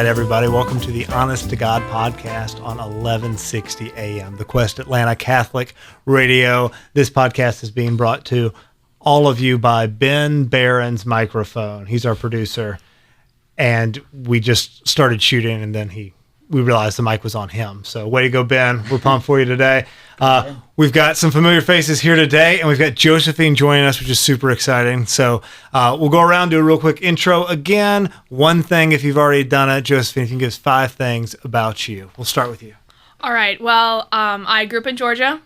right, everybody. Welcome to the Honest to God podcast on 1160 AM, the Quest Atlanta Catholic Radio. This podcast is being brought to all of you by Ben Barron's microphone. He's our producer, and we just started shooting, and then we realized the mic was on him. So way to go, Ben. We're pumped for you today. We've got some familiar faces here today, and we've got Josephine joining us, which is super exciting. So we'll go around, do a real quick intro. Again, one thing, if you've already done it, Josephine, if you can give us 5 things about you. We'll start with you. All right. Well, I grew up in Georgia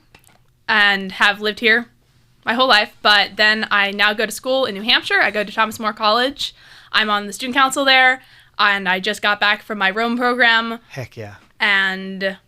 and have lived here my whole life, but then I now go to school in New Hampshire. I go to Thomas More College. I'm on the student council there, and I just got back from my Rome program. Heck yeah. And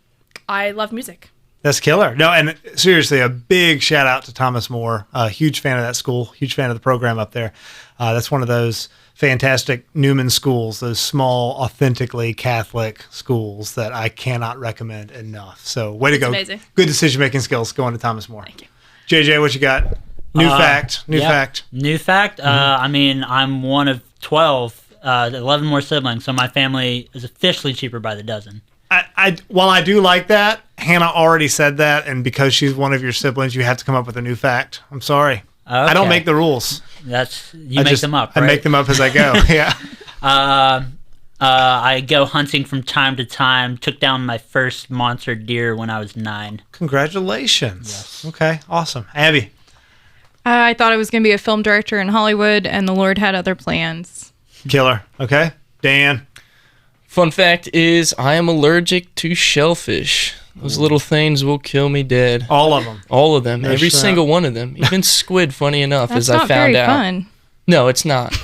I love music. That's killer. No, and seriously, a big shout out to Thomas More. Huge fan of that school, huge fan of the program up there. That's one of those fantastic Newman schools, those small, authentically Catholic schools that I cannot recommend enough. So way to go. Amazing. Good decision-making skills going to Thomas More. Thank you. JJ, what you got? New fact. New fact. I mean, I'm one of 12, 11 more siblings, so my family is officially cheaper by the dozen. While I do like that, Hannah already said that, and because she's one of your siblings, you have to come up with a new fact. I'm sorry. Okay. I don't make the rules. You make them up, right? I make them up as I go, yeah. I go hunting from time to time. Took down my first monster deer when I was 9. Congratulations. Yes. Okay, awesome. Abby. I thought I was going to be a film director in Hollywood, and the Lord had other plans. Killer. Okay. Dan. Fun fact is, I am allergic to shellfish. Those little things will kill me dead. All of them. All of them. No Every shrimp. single one of them. Even squid, funny enough, That's as I not found very out. fun. No, it's not.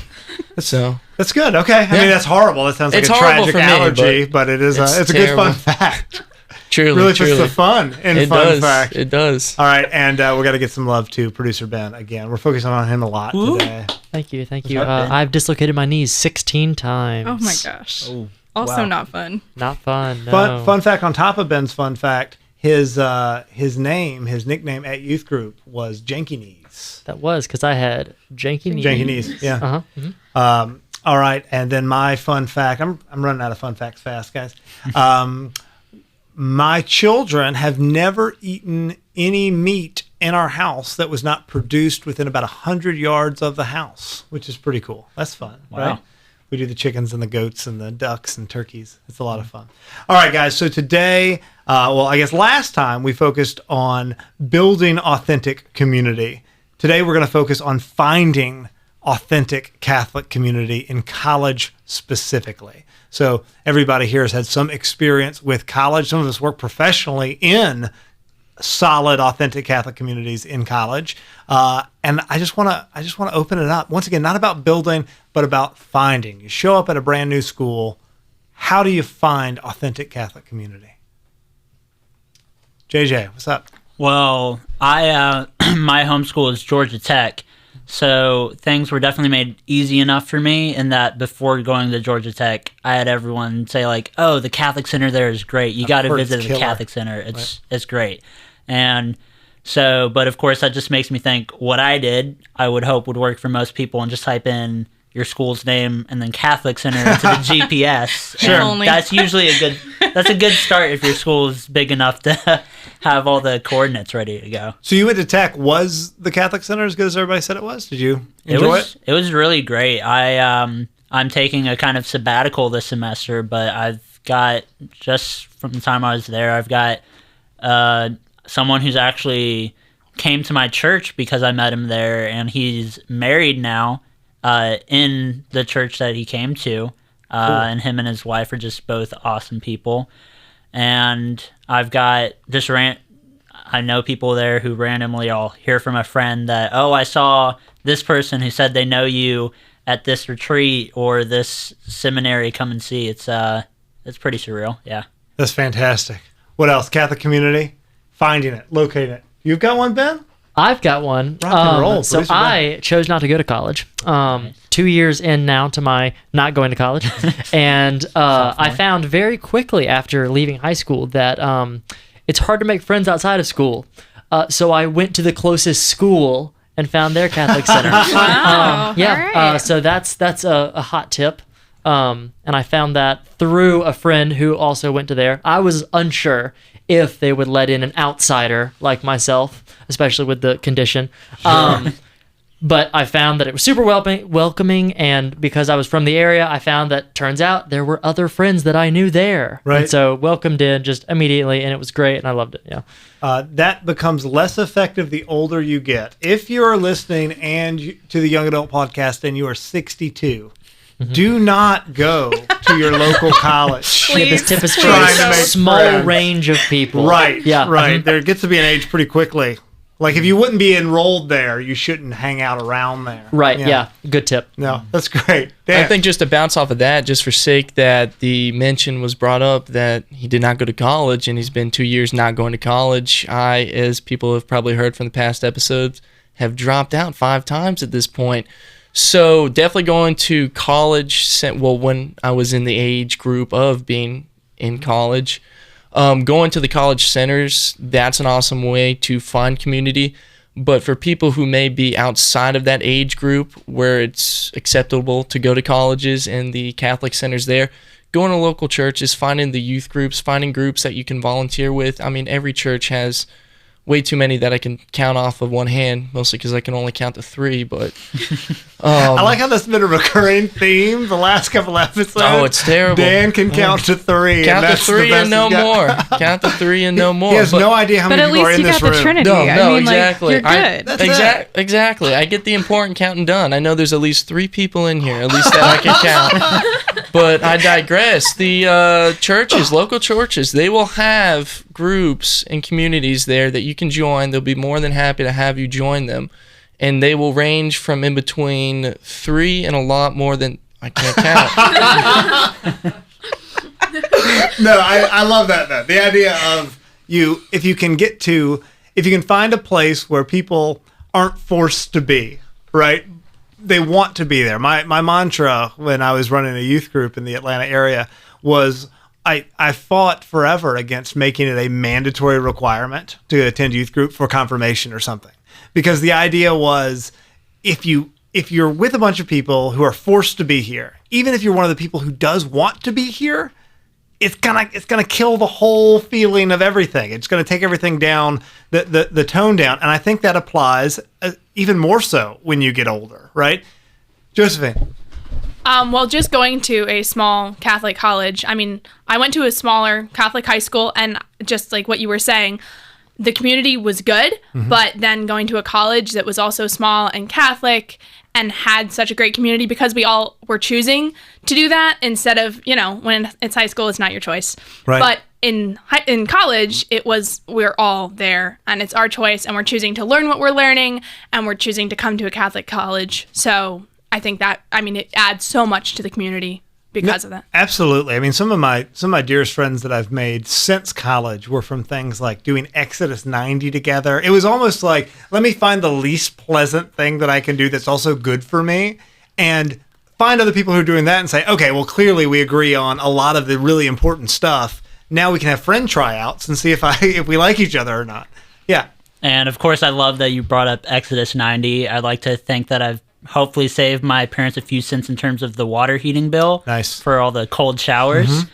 So That's good. Okay. I mean, that's horrible. That sounds like It's a horrible tragic for me, allergy, but it is it's a good terrible. fun fact. truly, Really truly. puts the fun in It fun does. fact. It does. All right, and we got to get some love to producer Ben again. We're focusing on him a lot today. Thank you. up, Ben? I've dislocated my knees 16 times. Oh my gosh. Oh, Also wow. not fun. Not fun. No. Fun fact on top of Ben's fun fact, his nickname at youth group was Janky Knees. That was because I had janky knees. Janky Knees, yeah. Uh-huh. Mm-hmm. All right, and then my fun fact. I'm running out of fun facts fast, guys. My children have never eaten any meat in our house that was not produced within about 100 yards of the house, which is pretty cool. That's fun, Wow. right? We do the chickens and the goats and the ducks and turkeys. It's a lot of fun. All right, guys. So today, I guess last time we focused on building authentic community. Today, we're going to focus on finding authentic Catholic community in college specifically. So everybody here has had some experience with college. Some of us work professionally in solid, authentic Catholic communities in college. And I just want to open it up. Once again, not about building, but about finding. You show up at a brand new school. How do you find authentic Catholic community? JJ, what's up? Well, I my home school is Georgia Tech, so things were definitely made easy enough for me in that before going to Georgia Tech, I had everyone say like, "Oh, the Catholic Center there is great. You got to visit the Catholic Center. It's great." And so, but of course, that just makes me think what I did, I would hope would work for most people, and just type in your school's name and then Catholic Center into the GPS. Sure. And that's usually a good start if your school is big enough to have all the coordinates ready to go. So you went to Tech. Was the Catholic Center as good as everybody said it was? Did you enjoy it? It was really great. I'm taking a kind of sabbatical this semester, but I've got, just from the time I was there, I've got someone who's actually came to my church because I met him there, and he's married now in the church that he came to. Cool. And him and his wife are just both awesome people. And I've got I know people there who randomly I'll hear from a friend that, "Oh, I saw this person who said they know you at this retreat or this seminary. Come and see." It's pretty surreal. Yeah. That's fantastic. What else? Catholic community? Finding it, locating it. You've got one, Ben? I've got one. Rock and roll. So Producer Ben. I chose not to go to college. 2 years in now to my not going to college. And I found very quickly after leaving high school that it's hard to make friends outside of school. So I went to the closest school and found their Catholic center. Wow. Yeah. All right. So that's a hot tip. And I found that through a friend who also went to there. I was unsure if they would let in an outsider like myself, especially with the condition. But I found that it was super welcoming, and because I was from the area, I found that turns out there were other friends that I knew there. Right. And so welcomed in just immediately, and it was great, and I loved it. Yeah. That becomes less effective the older you get. If you are listening to the Young Adult Podcast and you are 62, do not go to your local college. Yeah, this tip is for Trying to a make small friends. range of people. Right. Yeah. Right. There gets to be an age pretty quickly. Like if you wouldn't be enrolled there, you shouldn't hang out around there. Right. Yeah. Good tip. No, that's great. Dan. I think just to bounce off of that, just for sake that the mention was brought up that he did not go to college and he's been 2 years not going to college. I, as people have probably heard from the past episodes, have dropped out 5 times at this point. So definitely going to college, well, when I was in the age group of being in college, going to the college centers, that's an awesome way to find community. But for people who may be outside of that age group where it's acceptable to go to colleges and the Catholic centers there, going to local churches, finding the youth groups, finding groups that you can volunteer with. I mean, every church has way too many that I can count off of one hand, mostly because I can only count to 3, but... I like how that's been a recurring theme the last couple episodes. Oh, it's terrible. Dan can count to 3. Count and to 3 and no more. Count to 3 and no more. He has no idea how But many at people are least in you this got the room. Trinity. No, I mean, exactly. Like, you're good. That's Exactly. I get the important counting done. I know there's at least 3 people in here, at least that I can count. But I digress. The churches, local churches, they will have groups and communities there that you can join. They'll be more than happy to have you join them. And they will range from in between 3 and a lot more than I can't count. No, I love that though. The idea of if you can find a place where people aren't forced to be, right? They want to be there. My mantra when I was running a youth group in the Atlanta area was I fought forever against making it a mandatory requirement to attend youth group for confirmation or something. Because the idea was if you're with a bunch of people who are forced to be here, even if you're one of the people who does want to be here, it's gonna kill the whole feeling of everything. It's gonna take everything down, the tone down, and I think that applies even more so when you get older, right? Josephine. Well, just going to a small Catholic college. I mean, I went to a smaller Catholic high school, and just like what you were saying, the community was good, but then going to a college that was also small and Catholic and had such a great community because we all were choosing to do that instead of, when it's high school, it's not your choice. Right. But in college, we're all there and it's our choice and we're choosing to learn what we're learning and we're choosing to come to a Catholic college. So I think it adds so much to the community because of that. Absolutely. I mean, some of my dearest friends that I've made since college were from things like doing Exodus 90 together. It was almost like, let me find the least pleasant thing that I can do that's also good for me and find other people who are doing that and say, okay, well, clearly we agree on a lot of the really important stuff. Now we can have friend tryouts and see if we like each other or not. Yeah. And of course, I love that you brought up Exodus 90. I'd like to think that I've hopefully saved my parents a few cents in terms of the water heating bill. Nice. For all the cold showers.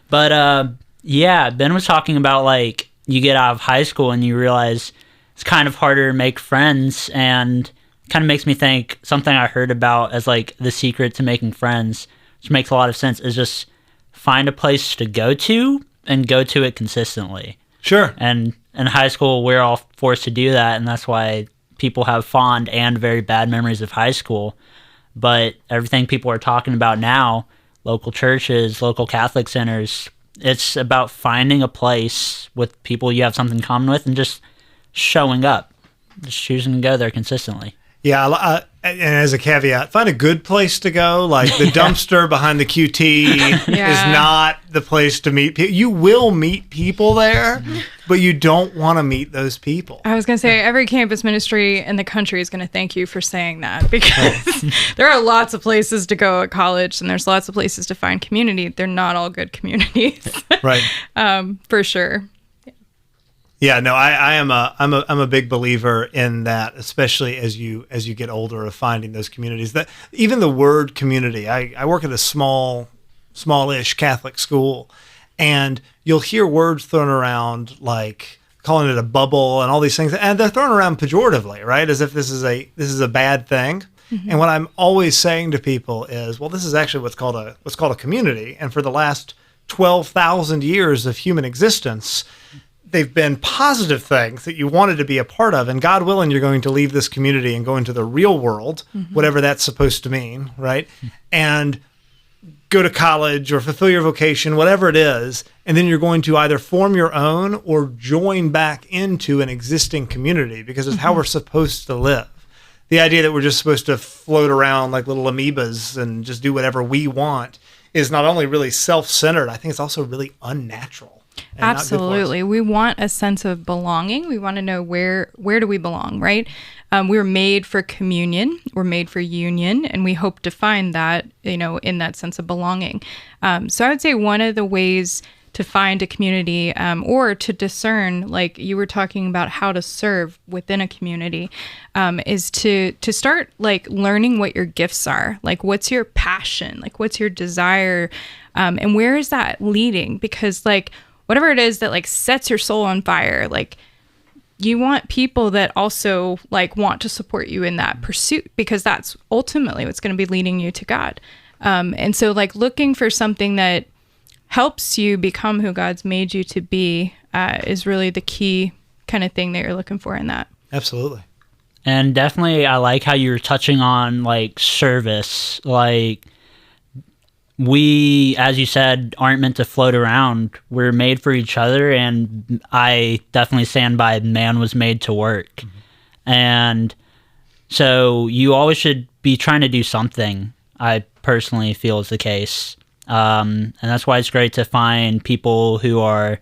But yeah, Ben was talking about like you get out of high school and you realize it's kind of harder to make friends, and kind of makes me think something I heard about as like the secret to making friends, which makes a lot of sense, is just find a place to go to and go to it consistently. Sure. And in high school, we're all forced to do that, and that's why people have fond and very bad memories of high school. But everything people are talking about now, local churches, local Catholic centers, it's about finding a place with people you have something in common with and just showing up, just choosing to go there consistently. Yeah, and as a caveat, find a good place to go. Like the dumpster behind the QT is not the place to meet people. You will meet people there, but you don't want to meet those people. I was going to say, every campus ministry in the country is going to thank you for saying that, because there are lots of places to go at college and there's lots of places to find community. They're not all good communities. Right. For sure. Yeah, no, I'm a big believer in that, especially as you get older, of finding those communities. That even the word community, I work at a smallish Catholic school, and you'll hear words thrown around like calling it a bubble and all these things, and they're thrown around pejoratively, right? As if this is a bad thing. And what I'm always saying to people is, well, this is actually what's called a community, and for the last 12,000 years of human existence, they've been positive things that you wanted to be a part of, and God willing, you're going to leave this community and go into the real world, whatever that's supposed to mean, right? And go to college or fulfill your vocation, whatever it is, and then you're going to either form your own or join back into an existing community, because it's how we're supposed to live. The idea that we're just supposed to float around like little amoebas and just do whatever we want is not only really self-centered, I think it's also really unnatural. Absolutely. We want a sense of belonging. We want to know where do we belong, right? We're made for communion. We're made for union, and we hope to find that, in that sense of belonging. So I would say one of the ways to find a community, or to discern, like you were talking about how to serve within a community, is to start like learning what your gifts are. Like, what's your passion? Like, what's your desire? And where is that leading? Because like, whatever it is that like sets your soul on fire, like you want people that also like want to support you in that pursuit, because that's ultimately what's going to be leading you to God. And so like looking for something that helps you become who God's made you to be is really the key kind of thing that you're looking for in that. Absolutely. And definitely I like how you're touching on like service. Like, we, as you said, aren't meant to float around. We're made for each other, and I definitely stand by man was made to work. And so you always should be trying to do something, I personally feel is the case. And that's why it's great to find people who are,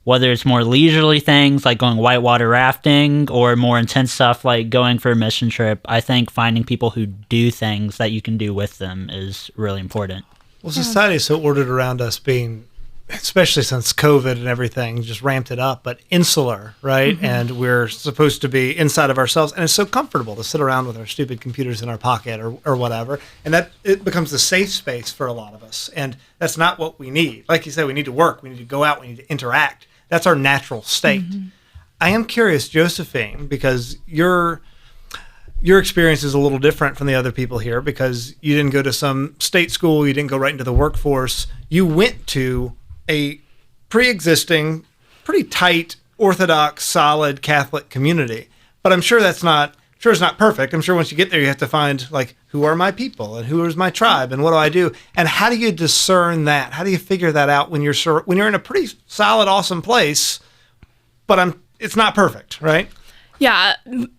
whether it's more leisurely things like going whitewater rafting or more intense stuff like going for a mission trip. I think finding people who do things that you can do with them is really important. Well, society is so ordered around us being, especially since COVID and everything, just ramped it up, but insular, right? And we're supposed to be inside of ourselves, and it's so comfortable to sit around with our stupid computers in our pocket or whatever, and that it becomes the safe space for a lot of us, and that's not what we need. Like you said, we need to work, we need to go out, we need to interact. That's our natural state. I am curious, Josephine, because your experience is a little different from the other people here, because you didn't go to some state school, you didn't go right into the workforce. You went to a pre-existing, pretty tight, Orthodox, solid Catholic community. But I'm sure it's not perfect. I'm sure once you get there, you have to find, like, who are my people and who is my tribe and what do I do? And how do you discern that? How do you figure that out when you're in a pretty solid, awesome place, but it's not perfect, right? Yeah,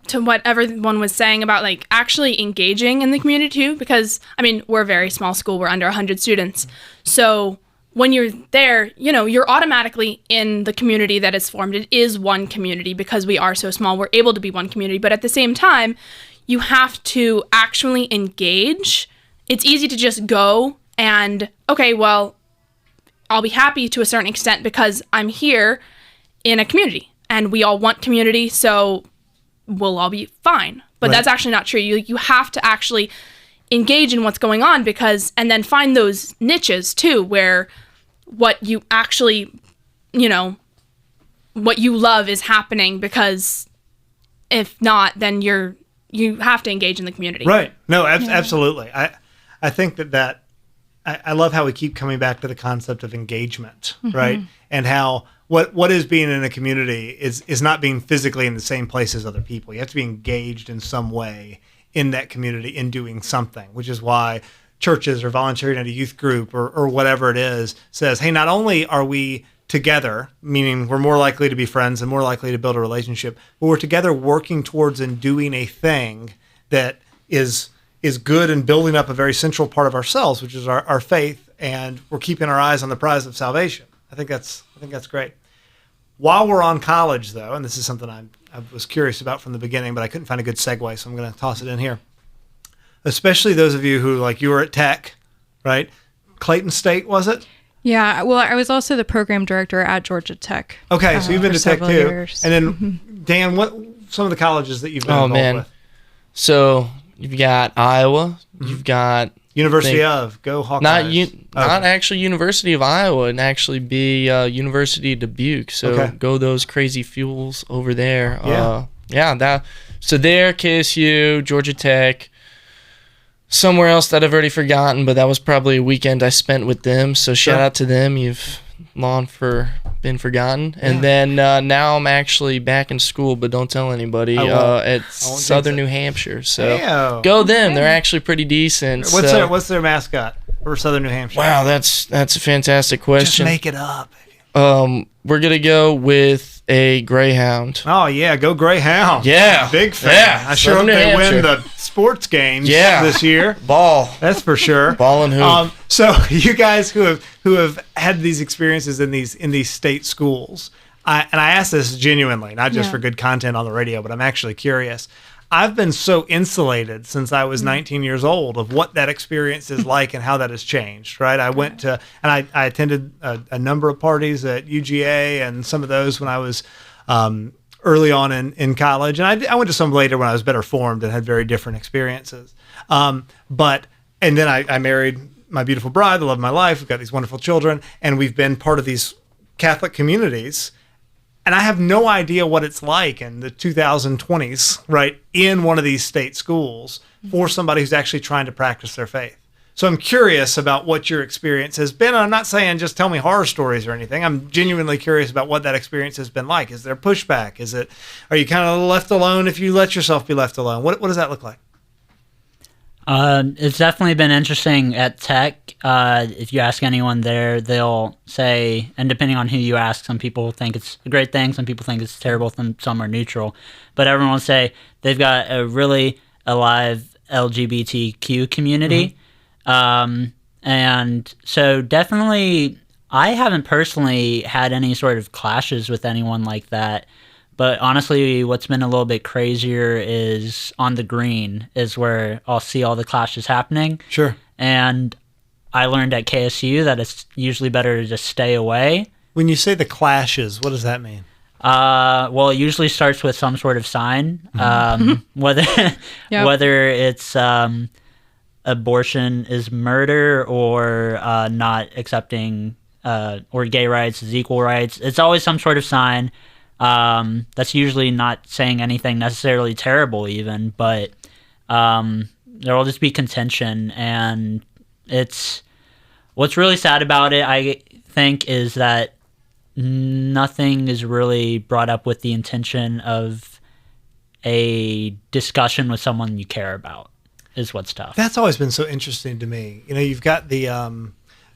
to what everyone was saying about like actually engaging in the community too, because I mean, we're a very small school, we're under 100 students. So when you're there, you're automatically in the community that is formed. It is one community because we are so small, we're able to be one community. But at the same time, you have to actually engage. It's easy to just go and, okay, well, I'll be happy to a certain extent because I'm here in a community and we all want community, so we'll all be fine. But that's actually not true. You have to actually engage in what's going on, and then find those niches too, where what you actually, what you love is happening, because if not, then you have to engage in the community. Right. No, absolutely. I think that I love how we keep coming back to the concept of engagement, right? And how what is being in a community is not being physically in the same place as other people. You have to be engaged in some way in that community in doing something, which is why churches or volunteering at a youth group or whatever it is says, hey, not only are we together, meaning we're more likely to be friends and more likely to build a relationship, but we're together working towards and doing a thing that is good and building up a very central part of ourselves, which is our faith, and we're keeping our eyes on the prize of salvation. I think that's great. While we're on college, though, and this is something I was curious about from the beginning, but I couldn't find a good segue, so I'm going to toss it in here. Especially those of you who, like, you were at Tech, right? Clayton State, was it? Yeah, well, I was also the program director at Georgia Tech. Okay, so you've been for to Tech too. several years. And then, Dan, what some of the colleges that you've been involved with? So you've got Iowa. You've got University of Go Hawkeyes. Not actually University of Iowa, and actually be University of Dubuque. So go those crazy fuels over there. So there, KSU, Georgia Tech. Somewhere else that I've already forgotten, but that was probably a weekend I spent with them. So shout out to them. You've been forgotten. And then now I'm actually back in school, but don't tell anybody, at Southern New Hampshire. So go them. They're actually pretty decent. What's their mascot for Southern New Hampshire? Wow, that's a fantastic question. Just make it up. We're going to go with a Greyhound. Oh, yeah. Go Greyhound. Yeah. Big fan. Yeah. I sure hope they win the sports games this year. Ball. That's for sure. Ball and hoop. So you guys who have had these experiences in these state schools, I ask this genuinely, not just for good content on the radio, but I'm actually curious. I've been so insulated since I was 19 years old of what that experience is like and how that has changed, right? I went to, and I attended a number of parties at UGA and some of those when I was early on in college. And I went to some later when I was better formed and had very different experiences. And then I married my beautiful bride, the love of my life. We've got these wonderful children, and we've been part of these Catholic communities. And I have no idea what it's like in the 2020s, right, in one of these state schools for somebody who's actually trying to practice their faith. So I'm curious about what your experience has been. I'm not saying just tell me horror stories or anything. I'm genuinely curious about what that experience has been like. Is there pushback? Are you kind of left alone if you let yourself be left alone? What does that look like? It's definitely been interesting at Tech. If you ask anyone there, they'll say, and depending on who you ask, some people think it's a great thing, some people think it's terrible, some are neutral. But everyone will say they've got a really alive LGBTQ community. And so definitely, I haven't personally had any sort of clashes with anyone like that. But honestly, what's been a little bit crazier is on the green is where I'll see all the clashes happening. Sure. And I learned at KSU that it's usually better to just stay away. When you say the clashes, what does that mean? Well, it usually starts with some sort of sign, whether it's abortion is murder or not accepting or gay rights is equal rights. It's always some sort of sign. That's usually not saying anything necessarily terrible even, but there will just be contention. And what's really sad about it, I think, is that nothing is really brought up with the intention of a discussion with someone you care about is what's tough. That's always been so interesting to me. You know, you've got the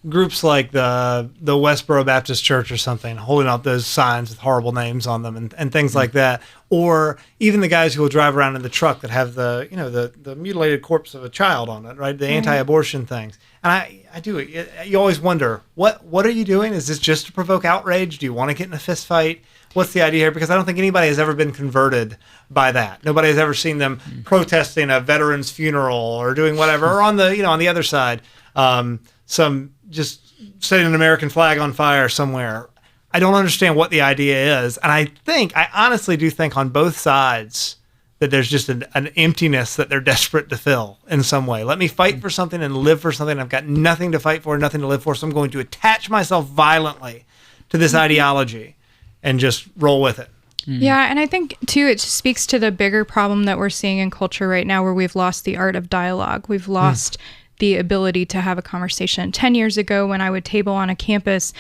groups like the Westboro Baptist Church or something holding up those signs with horrible names on them and things like that, or even the guys who will drive around in the truck that have the mutilated corpse of a child on it, right? The anti-abortion things. And I do it. You always wonder, what are you doing? Is this just to provoke outrage? Do you want to get in a fist fight? What's the idea here? Because I don't think anybody has ever been converted by that. Nobody has ever seen them protesting a veteran's funeral or doing whatever, or on the other side, some just setting an American flag on fire somewhere. I don't understand what the idea is. And I honestly do think on both sides that there's just an emptiness that they're desperate to fill in some way. Let me fight for something and live for something. I've got nothing to fight for, nothing to live for. So I'm going to attach myself violently to this ideology and just roll with it. Yeah, and I think, too, it speaks to the bigger problem that we're seeing in culture right now where we've lost the art of dialogue. We've lost the ability to have a conversation. 10 years ago, when I would table on a campus,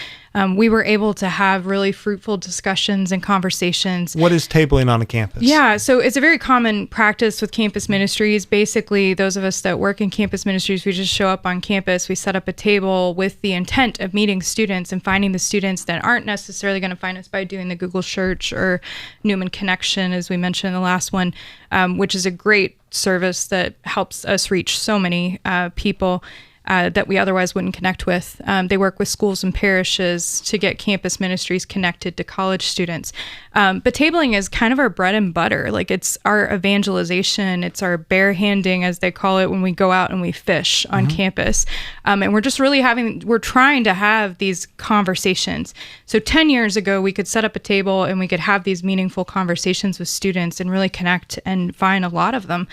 we were able to have really fruitful discussions and conversations. What is tabling on a campus? Yeah, so it's a very common practice with campus ministries. Basically, those of us that work in campus ministries, we just show up on campus, we set up a table with the intent of meeting students and finding the students that aren't necessarily going to find us by doing the Google search or Newman Connection, as we mentioned in the last one, which is a great service that helps us reach so many people. that we otherwise wouldn't connect with. They work with schools and parishes to get campus ministries connected to college students. But tabling is kind of our bread and butter. Like, it's our evangelization. It's our barehanding, as they call it, when we go out and we fish on campus. And we're just really we're trying to have these conversations. So 10 years ago, we could set up a table and we could have these meaningful conversations with students and really connect and find a lot of them.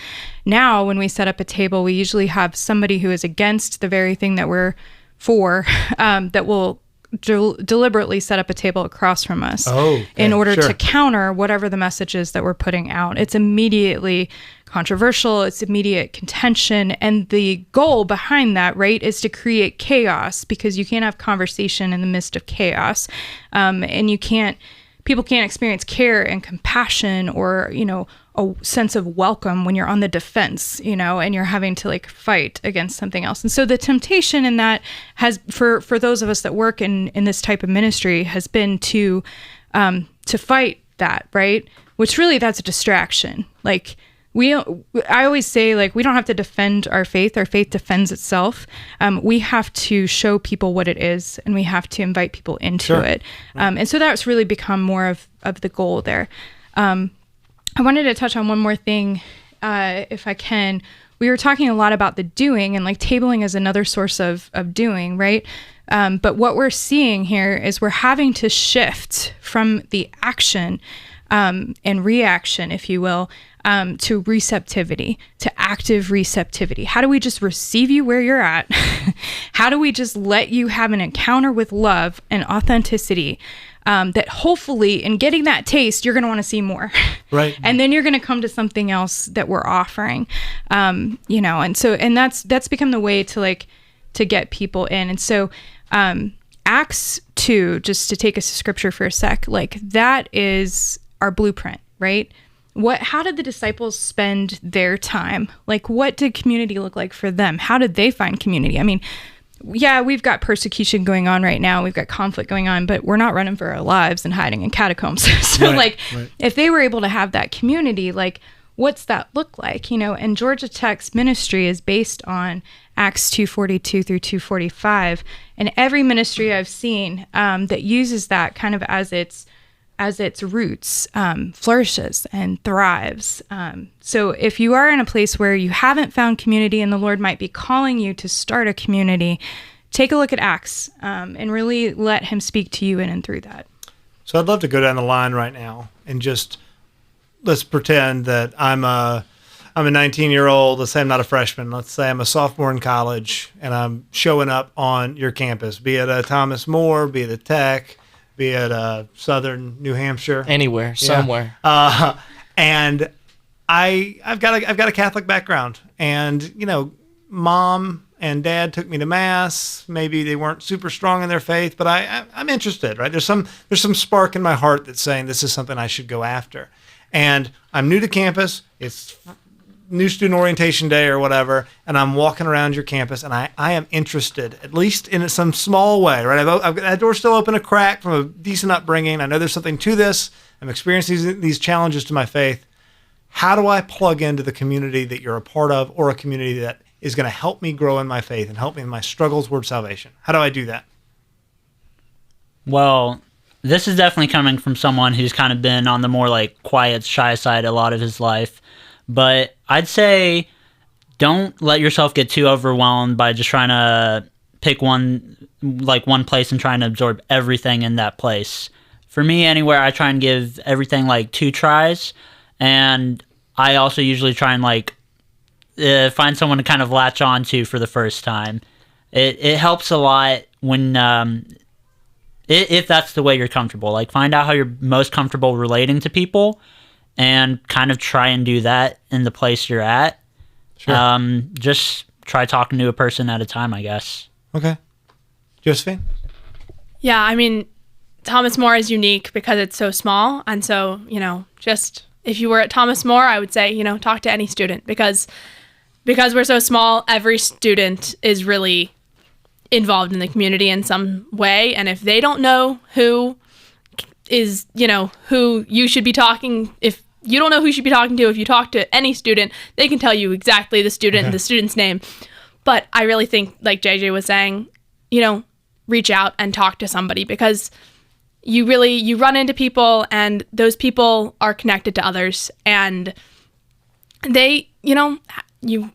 Now, when we set up a table, we usually have somebody who is against the very thing that we're for, that will deliberately set up a table across from us in order to counter whatever the message is that we're putting out. It's immediately controversial, it's immediate contention, and the goal behind that, right, is to create chaos, because you can't have conversation in the midst of chaos, and people can't experience care and compassion or, a sense of welcome when you're on the defense, and you're having to like fight against something else. And so the temptation in that has, for those of us that work in this type of ministry, has been to fight that, right? Which really, that's a distraction. Like, I always say, like, we don't have to defend our faith. Our faith defends itself. We have to show people what it is, and we have to invite people into it. And so that's really become more of the goal there. I wanted to touch on one more thing, if I can. We were talking a lot about the doing, and like tabling is another source of doing, right? But what we're seeing here is we're having to shift from the action and reaction, if you will, to receptivity, to active receptivity. How do we just receive you where you're at? How do we just let you have an encounter with love and authenticity, that hopefully in getting that taste, you're going to want to see more. Right. And then you're going to come to something else that we're offering, and that's become the way to get people in. And so, Acts 2, just to take us to scripture for a sec, like that is our blueprint, right? How did the disciples spend their time? Like, what did community look like for them? How did they find community? I mean, yeah, we've got persecution going on right now. We've got conflict going on, but we're not running for our lives and hiding in catacombs. So if they were able to have that community, like, what's that look like? And Georgia Tech's ministry is based on Acts 2:42 through 2:45. And every ministry I've seen that uses that kind of as its roots, flourishes and thrives. So if you are in a place where you haven't found community and the Lord might be calling you to start a community, take a look at Acts and really let him speak to you in and through that. So I'd love to go down the line right now and just, let's pretend that I'm a 19-year-old. Let's say I'm not a freshman. Let's say I'm a sophomore in college and I'm showing up on your campus, be it a Thomas More, be it a Tech, be it Southern New Hampshire, anywhere, somewhere. And I've got a Catholic background, and mom and dad took me to mass. Maybe they weren't super strong in their faith, but I'm interested, right? There's some spark in my heart that's saying this is something I should go after. And I'm new to campus. It's new student orientation day or whatever, and I'm walking around your campus, and I am interested, at least in some small way, right? I've got that door still open a crack from a decent upbringing. I know there's something to this. I'm experiencing these challenges to my faith. How do I plug into the community that you're a part of, or a community that is going to help me grow in my faith and help me in my struggles toward salvation? How do I do that? Well, this is definitely coming from someone who's kind of been on the more like quiet, shy side a lot of his life. But I'd say don't let yourself get too overwhelmed by just trying to pick one place and trying to absorb everything in that place. For me, anywhere, I try and give everything like 2 tries. And I also usually try and find someone to kind of latch on to for the first time. It helps a lot when, if that's the way you're comfortable. Like, find out how you're most comfortable relating to people, and kind of try and do that in the place you're at. Sure. Just try talking to a person at a time, I guess. Okay. Josephine? Yeah, I mean, Thomas More is unique because it's so small. And so, just if you were at Thomas More, I would say, talk to any student, because we're so small, every student is really involved in the community in some way. And if they don't know who is, who you should be talking, if you don't know who you should be talking to, if you talk to any student, they can tell you exactly the student and the student's name. But I really think, like JJ was saying, reach out and talk to somebody, because you run into people, and those people are connected to others, and they, you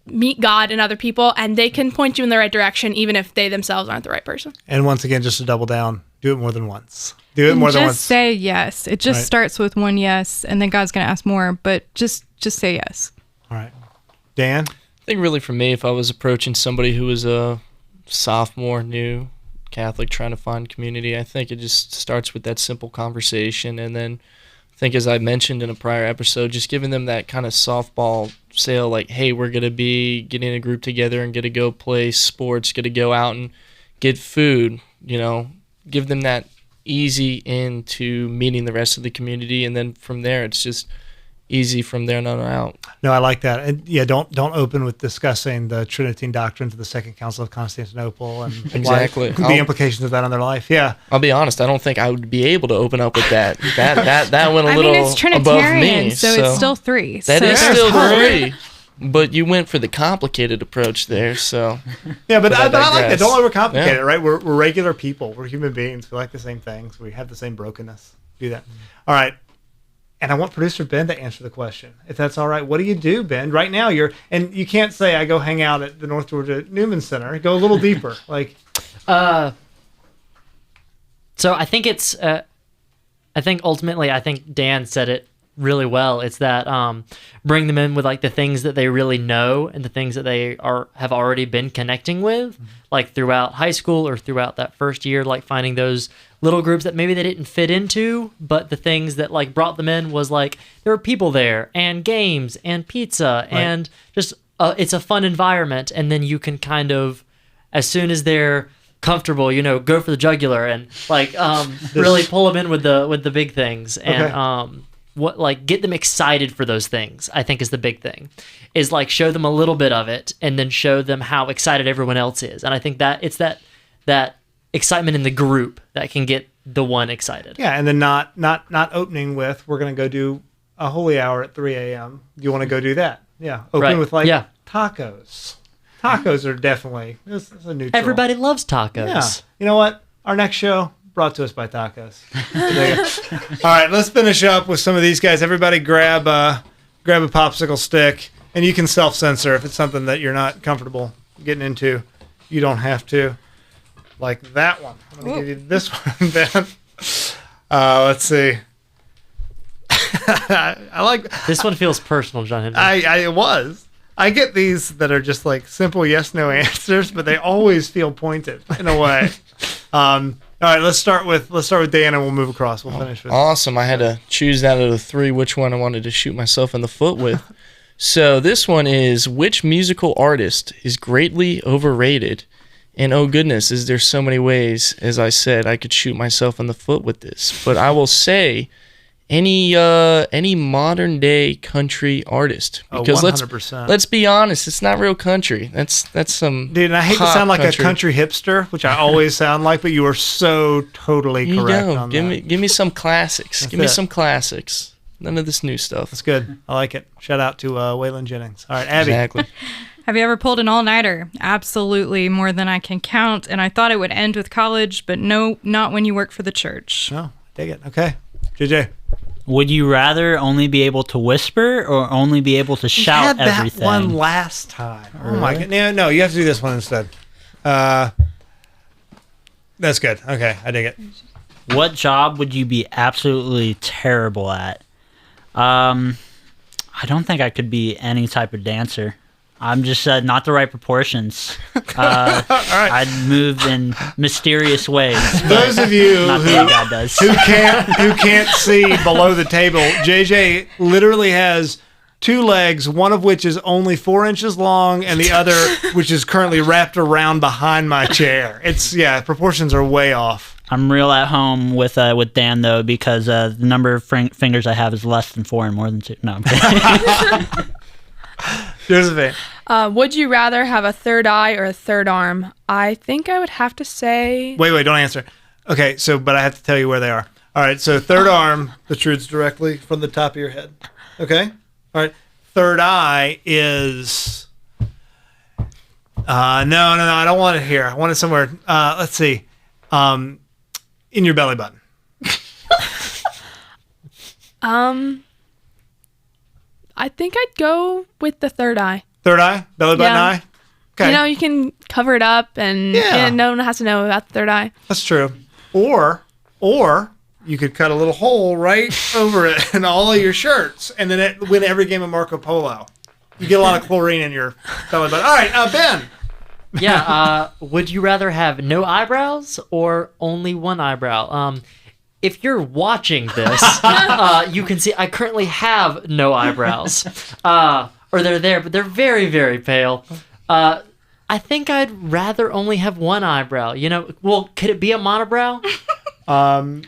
meet God and other people, and they can point you in the right direction, even if they themselves aren't the right person. And once again, just to double down, do it more than once. Do it more than once. Just say yes. It just starts with one yes, and then God's going to ask more, but just say yes. All right. Dan? I think really for me, if I was approaching somebody who was a sophomore, new Catholic, trying to find community, I think it just starts with that simple conversation. And then I think, as I mentioned in a prior episode, just giving them that kind of softball sale, like, hey, we're going to be getting a group together and going to go play sports, going to go out and get food, give them that easy into meeting the rest of the community. And then from there, it's just easy from there on out. No, I like that. And yeah, don't open with discussing the Tridentine doctrines of the Second Council of Constantinople and exactly the implications of that on their life. Yeah, I'll be honest. I don't think I would be able to open up with that. That went a little it's Trinitarian, above me. So it's still 3. That so is still 3. But you went for the complicated approach there, so yeah. But I like that. Don't overcomplicate Yeah. it, right? We're regular people. We're human beings. We like the same things. We have the same brokenness. Do that. All right. And I want producer Ben to answer the question, if that's all right. What do you do, Ben? Right now, and you can't say I go hang out at the North Georgia Newman Center. Go a little deeper, like. So I think ultimately, I think Dan said it really well. It's that bring them in with like the things that they really know and the things that they have already been connecting with, like throughout high school or throughout that first year, like finding those little groups that maybe they didn't fit into, but the things that like brought them in was like there were people there and games and pizza and just it's a fun environment. And then you can kind of, as soon as they're comfortable, go for the jugular and like really pull them in with the big things and get them excited for those things. I think is the big thing, is like show them a little bit of it and then show them how excited everyone else is. And I think that it's that excitement in the group that can get the one excited. Yeah, and then not opening with, we're going to go do a holy hour at 3 a.m. Do you want to go do that? Yeah, open with tacos. Tacos are definitely it's a neutral. Everybody loves tacos. Yeah. You know what? Our next show brought to us by tacos. All right, let's finish up with some of these guys. Everybody grab a popsicle stick, and you can self-censor if it's something that you're not comfortable getting into. You don't have to. Like that one. I'm going to give you this one, Ben. Let's see. I like... This one feels personal, John Henry. I get these that are just like simple yes/no answers, but they always feel pointed in a way. All right, let's start with Dan, and we'll move across. We'll finish with. Awesome. I had to choose out of the 3 which one I wanted to shoot myself in the foot with. So this one is, which musical artist is greatly overrated? And oh goodness, is there so many ways, as I said, I could shoot myself in the foot with this. But I will say any modern day country artist, because 100%. let's be honest, it's not real country. That's some dude. And I hate to sound like a country hipster, which I always sound like, but you are so totally correct on that. Give me some classics. Give me some classics. None of this new stuff. That's good. I like it. Shout out to Waylon Jennings. All right, Abby. Exactly. Have you ever pulled an all-nighter? Absolutely, more than I can count. And I thought it would end with college, but no, not when you work for the church. No, dig it. Okay, JJ. Would you rather only be able to whisper or only be able to shout we had everything? that one last time. Oh my god! No, you have to do this one instead. That's good. Okay, I dig it. What job would you be absolutely terrible at? I don't think I could be any type of dancer. I'm just not the right proportions. All right. I'd move in mysterious ways. Those of you Not the way God does. who can't see below the table, JJ literally has 2 legs, one of which is only 4 inches long, and the other, which is currently wrapped around behind my chair. Proportions are way off. I'm real at home with Dan though, because the number of fingers I have is less than 4 and more than 2. No, I'm kidding. Josephine. Would you rather have a third eye or a third arm? I think I would have to say... Wait, don't answer. Okay, but I have to tell you where they are. All right, so third arm protrudes directly from the top of your head. Okay? All right. Third eye is No, I don't want it here. I want it somewhere. Let's see. In your belly button. I think I'd go with the third eye. Third eye? Belly button Yeah. eye? Okay. You know, you can cover it up and no one has to know about the third eye. That's true. Or you could cut a little hole right over it in all of your shirts and then win every game of Marco Polo. You get a lot of chlorine in your belly button. All right, Ben. Yeah. Would you rather have no eyebrows or only one eyebrow? If you're watching this, you can see I currently have no eyebrows. Or they're there, but they're very, very pale. I think I'd rather only have one eyebrow. You know, well, could it be a monobrow?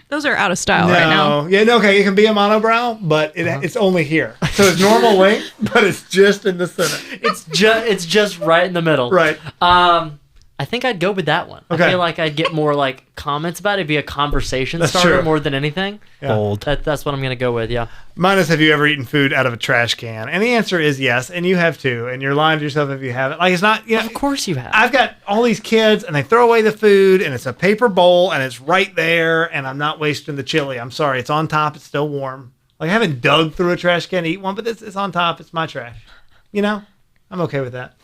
Those are out of style right now. Yeah, no, okay, it can be a monobrow, but it's only here. So it's normal length, but it's just in the center. It's just right in the middle. Right. I think I'd go with that one. Okay. I feel like I'd get more like comments about it. It'd be a conversation That's starter true. more than anything. Yeah. Bold. That's what I'm gonna go with. Yeah. Mine is, have you ever eaten food out of a trash can? And the answer is yes, and you have too. And you're lying to yourself if you haven't. Like, it's not, you know, Of course you have. I've got all these kids and they throw away the food and it's a paper bowl and it's right there and I'm not wasting the chili. I'm sorry. It's on top. It's still warm. Like, I haven't dug through a trash can to eat one, but it's on top. It's my trash. You know, I'm okay with that.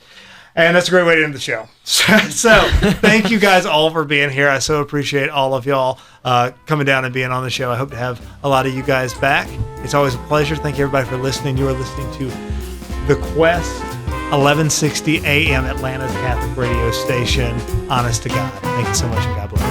And that's a great way to end the show. So thank you guys all for being here. I so appreciate all of y'all coming down and being on the show. I hope to have a lot of you guys back. It's always a pleasure. Thank you, everybody, for listening. You are listening to The Quest, 1160 AM, Atlanta's Catholic radio station. Honest to God. Thank you so much, and God bless.